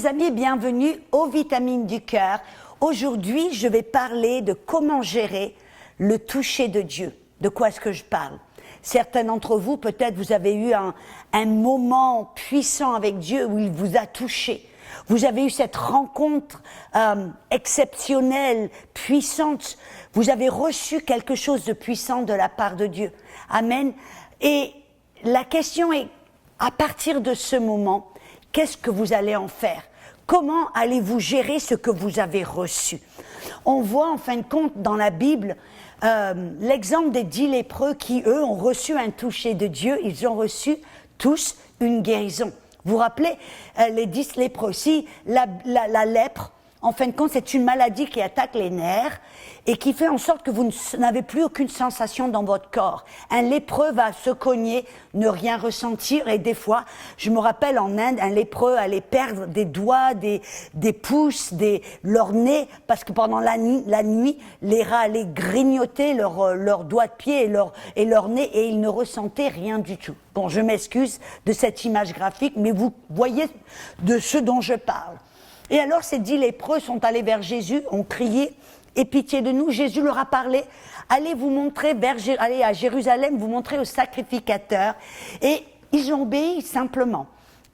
mes amis, bienvenue aux Vitamines du Cœur. Aujourd'hui, je vais parler de comment gérer le toucher de Dieu. De quoi est-ce que je parle? Certains d'entre vous, peut-être, vous avez eu un moment puissant avec Dieu où il vous a touché. Vous avez eu cette rencontre exceptionnelle, puissante. Vous avez reçu quelque chose de puissant de la part de Dieu. Amen. Et la question est, à partir de ce moment, qu'est-ce que vous allez en faire? Comment allez-vous gérer ce que vous avez reçu? On voit en fin de compte dans la Bible l'exemple des 10 lépreux qui, eux, ont reçu un toucher de Dieu. Ils ont reçu tous une guérison. Vous vous rappelez, les 10 lépreux aussi, la lèpre, en fin de compte, c'est une maladie qui attaque les nerfs et qui fait en sorte que vous n'avez plus aucune sensation dans votre corps. Un lépreux va se cogner, ne rien ressentir, et des fois, je me rappelle en Inde, un lépreux allait perdre des doigts, des pouces, leur nez, parce que pendant la nuit, les rats allaient grignoter leurs doigts de pied et leur nez, et ils ne ressentaient rien du tout. Bon, je m'excuse de cette image graphique, mais vous voyez de ce dont je parle. Et alors ces 10 lépreux sont allés vers Jésus, ont crié « Aie pitié de nous ». Jésus leur a parlé « Allez vous montrer allez à Jérusalem, vous montrer au sacrificateur ». Et ils ont obéi simplement.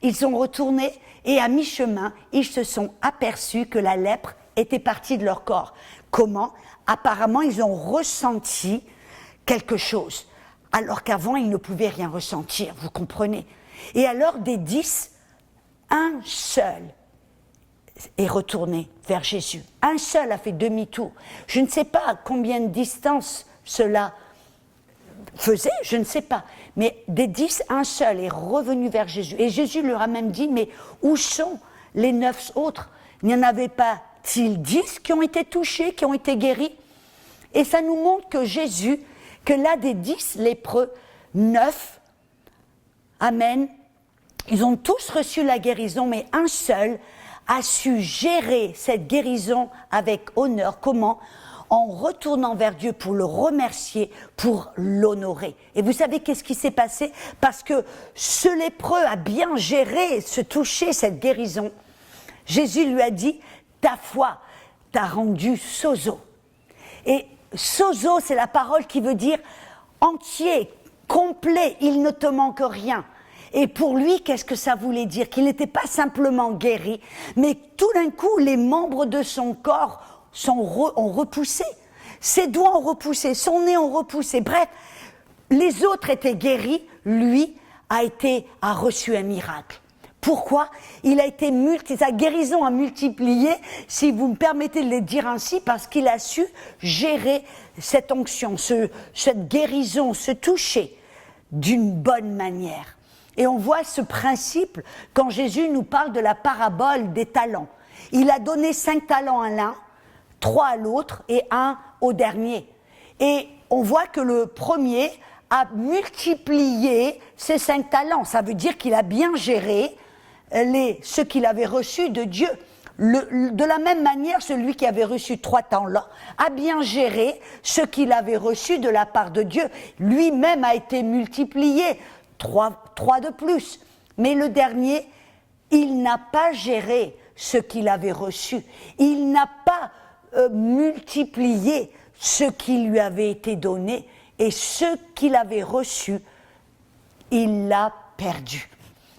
Ils sont retournés et à mi-chemin, ils se sont aperçus que la lèpre était partie de leur corps. Comment? Apparemment, ils ont ressenti quelque chose, alors qu'avant, ils ne pouvaient rien ressentir, vous comprenez. Et alors, des 10, un seul est retourné vers Jésus. Un seul a fait demi-tour. Je ne sais pas à combien de distance cela faisait, je ne sais pas. Mais des 10, un seul est revenu vers Jésus. Et Jésus leur a même dit, mais où sont les 9 autres? N'y en avait pas-t-il 10 qui ont été touchés, qui ont été guéris? Et ça nous montre que Jésus, que là des 10 lépreux, 9, amen, ils ont tous reçu la guérison, mais un seul a su gérer cette guérison avec honneur. Comment? En retournant vers Dieu pour le remercier, pour l'honorer. Et vous savez qu'est-ce qui s'est passé? Parce que ce lépreux a bien géré, ce toucher, cette guérison. Jésus lui a dit, ta foi t'a rendu sozo. Et sozo, c'est la parole qui veut dire entier, complet, il ne te manque rien. Et pour lui, qu'est-ce que ça voulait dire? Qu'il n'était pas simplement guéri, mais tout d'un coup, les membres de son corps ont repoussé. Ses doigts ont repoussé, son nez ont repoussé. Bref, les autres étaient guéris, lui a reçu un miracle. Pourquoi? Sa guérison a multiplié, si vous me permettez de le dire ainsi, parce qu'il a su gérer cette onction, cette guérison, ce toucher d'une bonne manière. Et on voit ce principe quand Jésus nous parle de la parabole des talents. Il a donné 5 talents à l'un, 3 à l'autre et 1 au dernier. Et on voit que le premier a multiplié ses 5 talents. Ça veut dire qu'il a bien géré ce qu'il avait reçu de Dieu. De la même manière, celui qui avait reçu 3 talents a bien géré ce qu'il avait reçu de la part de Dieu. Lui-même a été multiplié. 3 de plus. Mais le dernier, il n'a pas géré ce qu'il avait reçu. Il n'a pas multiplié ce qui lui avait été donné. Et ce qu'il avait reçu, il l'a perdu.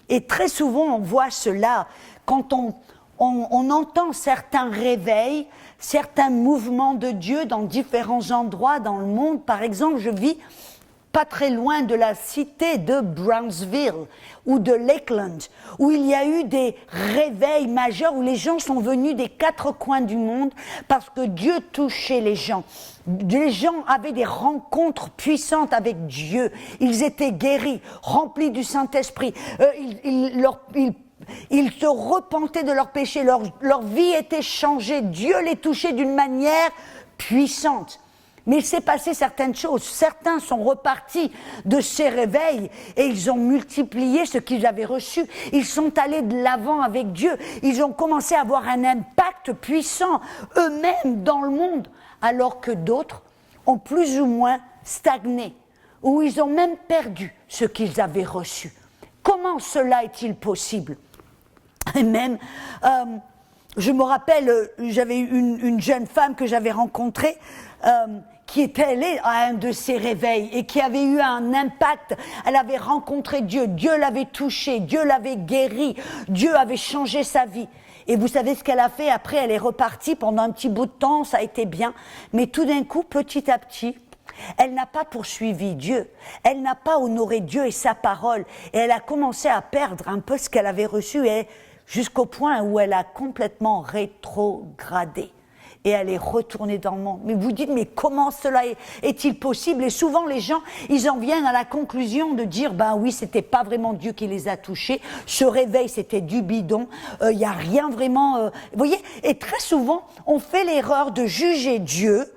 Et très souvent, on voit cela quand on entend certains réveils, certains mouvements de Dieu dans différents endroits dans le monde. Par exemple, je vis pas très loin de la cité de Brownsville ou de Lakeland, où il y a eu des réveils majeurs, où les gens sont venus des 4 coins du monde parce que Dieu touchait les gens. Les gens avaient des rencontres puissantes avec Dieu. Ils étaient guéris, remplis du Saint-Esprit. Ils se repentaient de leurs péchés. Leur vie était changée. Dieu les touchait d'une manière puissante. Mais il s'est passé certaines choses. Certains sont repartis de ces réveils et ils ont multiplié ce qu'ils avaient reçu. Ils sont allés de l'avant avec Dieu. Ils ont commencé à avoir un impact puissant eux-mêmes dans le monde, alors que d'autres ont plus ou moins stagné, ou ils ont même perdu ce qu'ils avaient reçu. Comment cela est-il possible? Et même, je me rappelle, j'avais une jeune femme que j'avais rencontrée, qui était allée à un de ces réveils et qui avait eu un impact. Elle avait rencontré Dieu, Dieu l'avait touchée, Dieu l'avait guérie, Dieu avait changé sa vie. Et vous savez ce qu'elle a fait? Après, elle est repartie pendant un petit bout de temps, ça a été bien. Mais tout d'un coup, petit à petit, elle n'a pas poursuivi Dieu. Elle n'a pas honoré Dieu et sa parole. Et elle a commencé à perdre un peu ce qu'elle avait reçu, et jusqu'au point où elle a complètement rétrogradé. Et elle est retournée dans le monde. Mais vous dites, mais comment cela est-il possible? Et souvent les gens, ils en viennent à la conclusion de dire, ben oui, c'était pas vraiment Dieu qui les a touchés, ce réveil c'était du bidon, il n'y a rien vraiment... Vous voyez? Et très souvent, on fait l'erreur de juger Dieu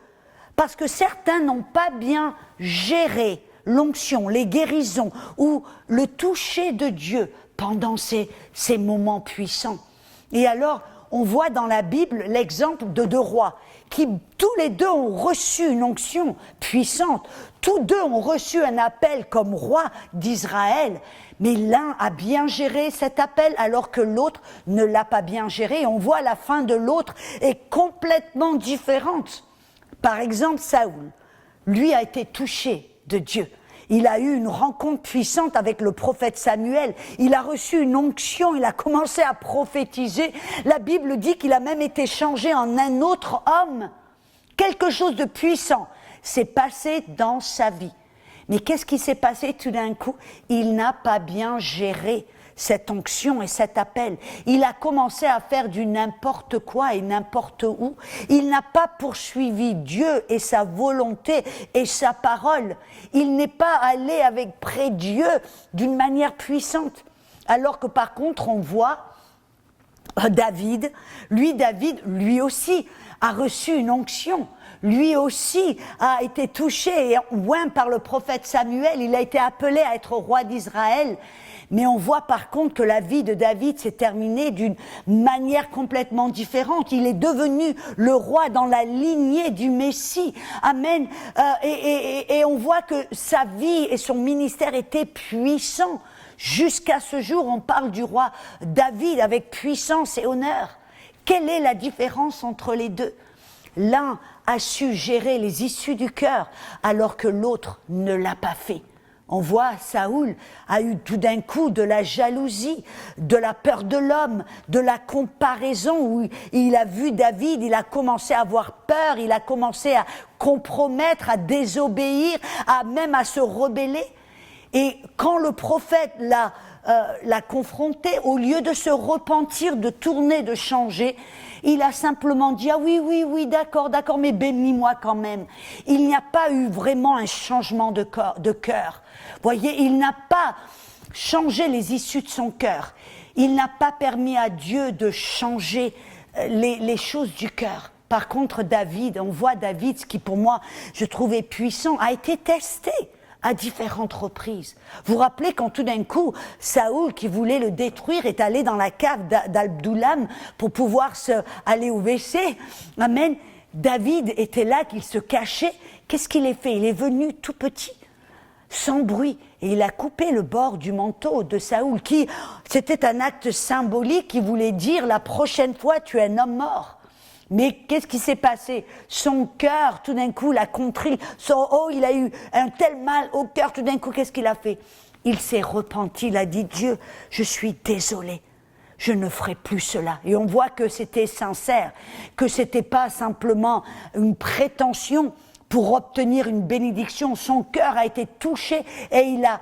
parce que certains n'ont pas bien géré l'onction, les guérisons ou le toucher de Dieu pendant ces moments puissants. Et alors, on voit dans la Bible l'exemple de deux rois qui, tous les deux, ont reçu une onction puissante. Tous deux ont reçu un appel comme roi d'Israël. Mais l'un a bien géré cet appel alors que l'autre ne l'a pas bien géré. Et on voit la fin de l'autre est complètement différente. Par exemple, Saoul, lui a été touché de Dieu. Il a eu une rencontre puissante avec le prophète Samuel. Il a reçu une onction, il a commencé à prophétiser. La Bible dit qu'il a même été changé en un autre homme. Quelque chose de puissant s'est passé dans sa vie. Mais qu'est-ce qui s'est passé tout d'un coup? Il n'a pas bien géré cette onction et cet appel. Il a commencé à faire du n'importe quoi et n'importe où. Il n'a pas poursuivi Dieu et sa volonté et sa parole. Il n'est pas allé avec près Dieu d'une manière puissante. Alors que par contre, on voit David, lui aussi, a reçu une onction. Lui aussi a été touché et oint par le prophète Samuel. Il a été appelé à être roi d'Israël. Mais on voit par contre que la vie de David s'est terminée d'une manière complètement différente. Il est devenu le roi dans la lignée du Messie. Amen. Et on voit que sa vie et son ministère étaient puissants. Jusqu'à ce jour, on parle du roi David avec puissance et honneur. Quelle est la différence entre les deux? L'un a su gérer les issues du cœur, alors que l'autre ne l'a pas fait. On voit, Saoul a eu tout d'un coup de la jalousie, de la peur de l'homme, de la comparaison, où il a vu David, il a commencé à avoir peur, il a commencé à compromettre, à désobéir, même à se rebeller. Et quand le prophète l'a confronté, au lieu de se repentir, de tourner, de changer, il a simplement dit « Ah oui, d'accord, mais bénis-moi quand même ». Il n'y a pas eu vraiment un changement de cœur. Voyez, il n'a pas changé les issues de son cœur. Il n'a pas permis à Dieu de changer les choses du cœur. Par contre, David, on voit David, ce qui pour moi, je trouvais puissant, a été testé à différentes reprises. Vous vous rappelez quand tout d'un coup, Saoul, qui voulait le détruire, est allé dans la cave d'Adullam pour pouvoir aller au WC. Amen. David était là, qu'il se cachait. Qu'est-ce qu'il a fait? Il est venu tout petit, sans bruit, et il a coupé le bord du manteau de Saoul, c'était un acte symbolique qui voulait dire la prochaine fois tu es un homme mort. Mais qu'est-ce qui s'est passé? Son cœur, tout d'un coup, l'a contrit. Il a eu un tel mal au cœur, tout d'un coup, qu'est-ce qu'il a fait? Il s'est repenti, il a dit, Dieu, je suis désolé, je ne ferai plus cela. Et on voit que c'était sincère, que c'était pas simplement une prétention pour obtenir une bénédiction. Son cœur a été touché et il a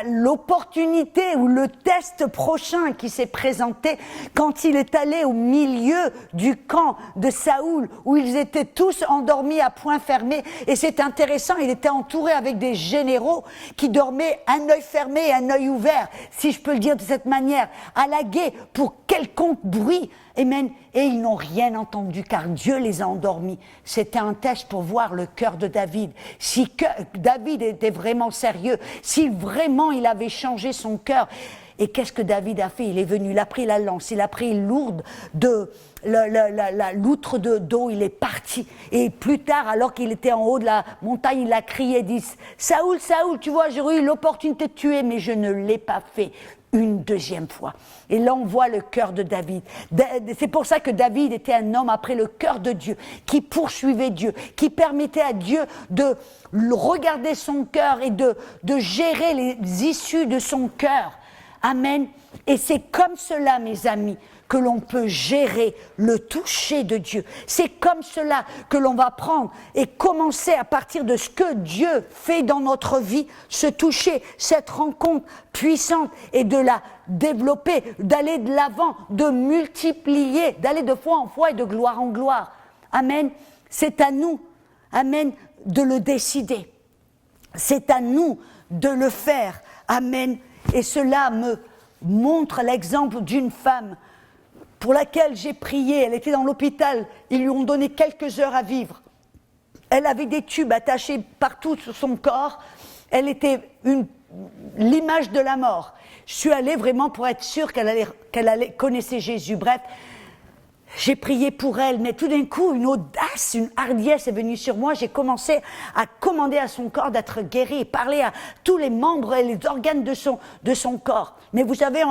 l'opportunité ou le test prochain qui s'est présenté quand il est allé au milieu du camp de Saoul où ils étaient tous endormis à point fermé. Et c'est intéressant, il était entouré avec des généraux qui dormaient un œil fermé et un œil ouvert, si je peux le dire de cette manière, à la guet pour quelconque bruit. Amen. Et ils n'ont rien entendu car Dieu les a endormis. C'était un test pour voir le cœur de David. Si David était vraiment sérieux, si vraiment il avait changé son cœur. Et qu'est-ce que David a fait? Il est venu, il a pris la lance, il a pris l'outre d'eau, il est parti. Et plus tard, alors qu'il était en haut de la montagne, il a crié, dit « Saoul, Saoul, tu vois, j'aurais eu l'opportunité de tuer, mais je ne l'ai pas fait. une deuxième fois. Et là, on voit le cœur de David. C'est pour ça que David était un homme après le cœur de Dieu, qui poursuivait Dieu, qui permettait à Dieu de regarder son cœur et de gérer les issues de son cœur. Amen. Et c'est comme cela, mes amis, que l'on peut gérer le toucher de Dieu. C'est comme cela que l'on va prendre et commencer à partir de ce que Dieu fait dans notre vie, ce toucher, cette rencontre puissante et de la développer, d'aller de l'avant, de multiplier, d'aller de foi en foi et de gloire en gloire. Amen. C'est à nous, amen, de le décider. C'est à nous de le faire. Amen. Et cela me montre l'exemple d'une femme pour laquelle j'ai prié. Elle était dans l'hôpital, ils lui ont donné quelques heures à vivre. Elle avait des tubes attachés partout sur son corps, elle était l'image de la mort. Je suis allée vraiment pour être sûre qu'elle connaissait Jésus. Bref, j'ai prié pour elle, mais tout d'un coup, une audace, une hardiesse est venue sur moi. J'ai commencé à commander à son corps d'être guéri, parler à tous les membres et les organes de son corps. Mais vous savez,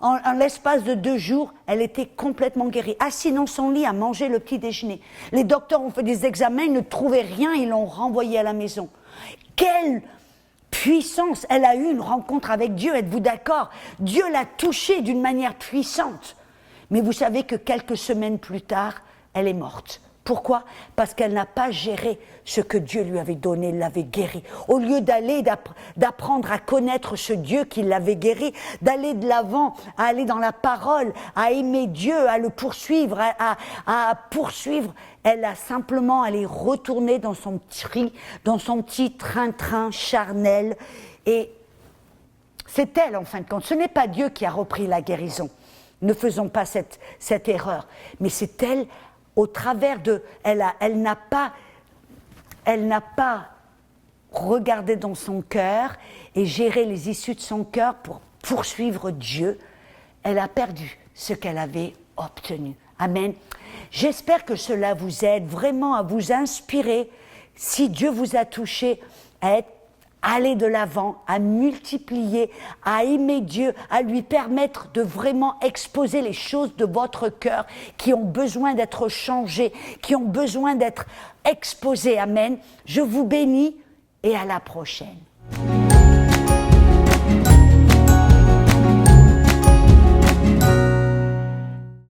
en l'espace de 2 jours, elle était complètement guérie, assise dans son lit à manger le petit déjeuner. Les docteurs ont fait des examens, ils ne trouvaient rien, ils l'ont renvoyée à la maison. Quelle puissance! Elle a eu une rencontre avec Dieu, êtes-vous d'accord? Dieu l'a touchée d'une manière puissante. Mais vous savez que quelques semaines plus tard, elle est morte. Pourquoi? Parce qu'elle n'a pas géré ce que Dieu lui avait donné, l'avait guéri. Au lieu d'apprendre à connaître ce Dieu qui l'avait guéri, d'aller de l'avant, à aller dans la parole, à aimer Dieu, à le poursuivre, à poursuivre, elle a simplement allé retourner dans son petit train-train charnel. Et c'est elle, en fin de compte. Ce n'est pas Dieu qui a repris la guérison. Ne faisons pas cette erreur. Mais c'est elle, au travers de... Elle n'a pas regardé dans son cœur et géré les issues de son cœur pour poursuivre Dieu. Elle a perdu ce qu'elle avait obtenu. Amen. J'espère que cela vous aide vraiment à vous inspirer, si Dieu vous a touché, à aller de l'avant, à multiplier, à aimer Dieu, à lui permettre de vraiment exposer les choses de votre cœur qui ont besoin d'être changées, qui ont besoin d'être exposées. Amen. Je vous bénis et à la prochaine.